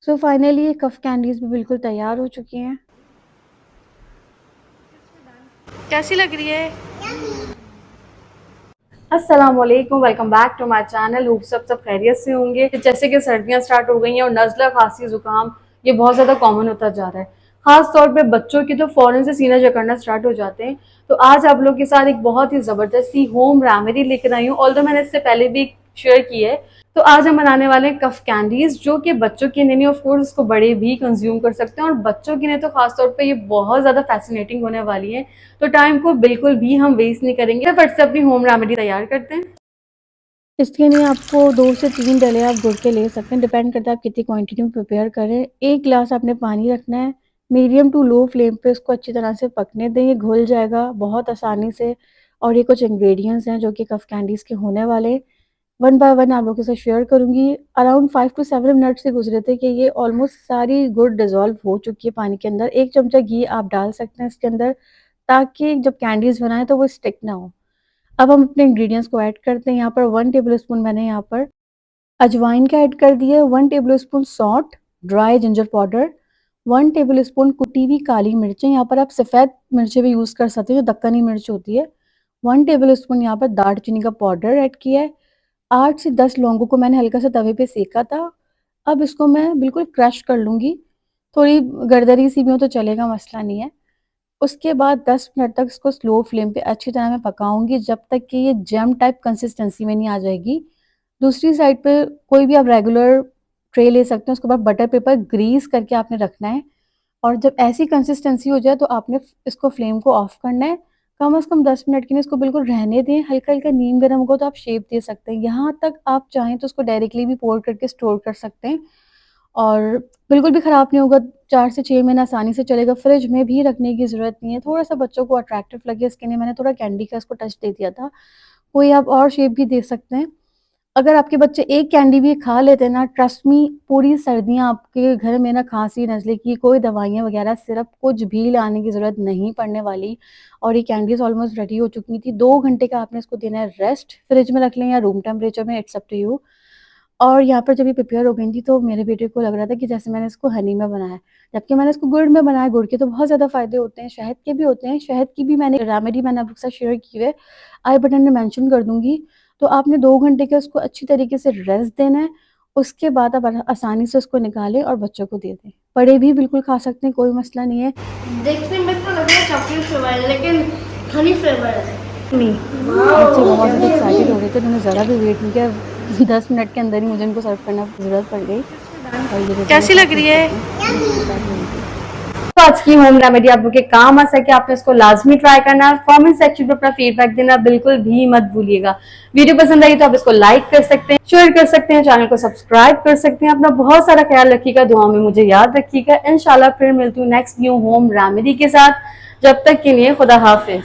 So finally ये कफ candies भी बिल्कुल तैयार हो चुकी हैं। कैसी लग रही है? अस्सलाम वालेकुम, welcome back to my channel. Hope सब खैरियत से होंगे। जैसे कि सर्दियां स्टार्ट हो गई हैं और नज़ला, खांसी, जुकाम ये बहुत ज़्यादा कॉमन होता जा रहा है। खास तौर पे बच्चों की तो फ़ौरन से सीना जकड़ना स्टार्ट हो जाते हैं। तो आज आप लोग के साथ एक बहुत ही ज़बरदस्त सी होम रेमेडी लेकर आई हूँ। ऑल्दो मैंने इससे पहले भी शेयर की है। तो आज हम बनाने वाले हैं कफ कैंडीज, जो कि बच्चों के लिए नहीं, ऑफ कोर्स इसको बड़े भी कंज्यूम कर सकते हैं, और बच्चों के लिए तो खासतौर पे ये बहुत ज़्यादा फैसिनेटिंग होने वाली है। तो टाइम को बिल्कुल भी हम वेस्ट नहीं करेंगे, फट से अपनी होम रेमेडी तैयार करते हैं। इसके लिए आपको 2 से 3 डले आप गुड़ के ले सकते हैं, डिपेंड करता है आप कितनी क्वांटिटी में प्रिपेयर करें। 1 गिलास आपने पानी रखना है, मीडियम टू लो फ्लेम पे इसको अच्छी तरह से पकने दें, ये घुल जाएगा बहुत आसानी से। और ये कुछ इंग्रेडिएंट्स हैं जो कि कफ कैंडीज़ के होने वाले, वन बाय वन आप लोगों के साथ शेयर करूँगी। अराउंड 5 टू 7 मिनट से गुजरे थे कि ये ऑलमोस्ट सारी गुड़ डिज़ोल्व हो चुकी है पानी के अंदर। 1 चमचा घी आप डाल सकते हैं इसके अंदर, ताकि जब कैंडीज़ बनाएँ तो वो स्टिक ना हो। अब हम अपने इंग्रेडिएंट्स को ऐड करते हैं। यहाँ पर 1 टेबलस्पून मैंने यहाँ पर अजवाइन का ऐड कर दिया है, 1 tablespoon salt, dry ginger powder, 1 tablespoon कुटी हुई काली मिर्चें, यहाँ पर आप सफ़ेद मिर्चें भी यूज़ कर सकते हो जो दक्कनी मिर्च होती है। 1 टेबलस्पून यहाँ पर दालचीनी का पाउडर ऐड किया है। 8 से 10 लौंगों को मैंने हल्का सा तवे पे सेका था। अब इसको मैं बिल्कुल क्रश कर लूँगी। थोड़ी गरदरी सी भी हो तो चलेगा, मसला नहीं है। उसके बाद 10 मिनट तक इसको स्लो फ्लेम पे अच्छी तरह मैं पकाऊँगी, जब तक कि ये जैम टाइप कंसिस्टेंसी में नहीं आ जाएगी। दूसरी साइड पे कोई भी आप रेगुलर ट्रे ले सकते हैं, उसके बाद बटर पेपर ग्रीस करके आपने रखना है। और जब ऐसी कंसिस्टेंसी हो जाए तो आपने इसको फ्लेम को ऑफ करना है। कम से कम 10 मिनट के लिए इसको बिल्कुल रहने दें। हल्का-हल्का नीम गर्म होगा तो आप शेप दे सकते हैं। यहाँ तक आप चाहें तो उसको डायरेक्टली भी पोर करके स्टोर कर सकते हैं, और बिल्कुल भी ख़राब नहीं होगा। 4 से 6 महीने आसानी से चलेगा। फ्रिज में भी रखने की ज़रूरत नहीं है। थोड़ा-सा बच्चों को अट्रैक्टिव लगे इसके लिए मैंने थोड़ा कैंडी का इसको टच दे दिया था। कोई आप और शेप भी दे सकते हैं। अगर आपके बच्चे एक कैंडी भी खा लेते हैं ना, ट्रस्ट मी, पूरी सर्दियाँ आपके घर में ना खाँसी, नज़ले की कोई दवाइयाँ वग़ैरह, सिरप कुछ भी लाने की ज़रूरत नहीं पड़ने वाली। और ये कैंडीज़ ऑलमोस्ट रेडी हो चुकी थी। 2 घंटे का आपने इसको देना है रेस्ट। फ्रिज में रख लें या रूम टेम्परेचर में, इट्स अप टू यू। और यहाँ पर जब ये प्रिपेयर हो गई थी तो मेरे बेटे को लग रहा था कि जैसे मैंने इसको हनी में बनाया है, जबकि मैंने इसको गुड़ में बनाया। गुड़ के तो बहुत ज़्यादा फ़ायदे होते हैं, शहद के भी होते हैं। शहद की भी मैंने रेमेडी मैंने आपके साथ शेयर की है, आई बटन में मेंशन कर दूँगी। तो आपने 2 घंटे का उसको अच्छी तरीके से रेस्ट देना है। उसके बाद आप आसानी से उसको निकालें और बच्चों को दे दें। बड़े भी बिल्कुल खा सकते हैं, कोई मसला नहीं है। देखने में तो लग रहा है चॉकलेट फ्लेवर है, लेकिन हनी फ्लेवर है। नहीं, बच्चे बहुत ज़्यादा एक्साइटेड हो रहे थे, उन्होंने ज़रा भी वेट नहीं किया। 10 मिनट के अंदर ही मुझे इनको सर्व करना ज़रूरत पड़ गई। और ये कैसी रिजल्ट आप लग रही देख है? सकते हैं, ये फीडबैक है इनकी। तो आज की होम रेमेडी आप लोग के काम आ सके, आपने इसको लाजमी ट्राई करना। कमेंट सेक्शन पे अपना फीडबैक देना बिल्कुल भी मत भूलिएगा। वीडियो पसंद आई तो आप इसको लाइक कर सकते हैं, शेयर कर सकते हैं, चैनल को सब्सक्राइब कर सकते हैं। अपना बहुत सारा ख्याल रखिएगा, दुआ में मुझे याद रखिएगा। इंशाल्लाह फिर मिलती हूँ नेक्स्ट न्यू होम रेमेडी के साथ। जब तक के लिए खुदा हाफिज।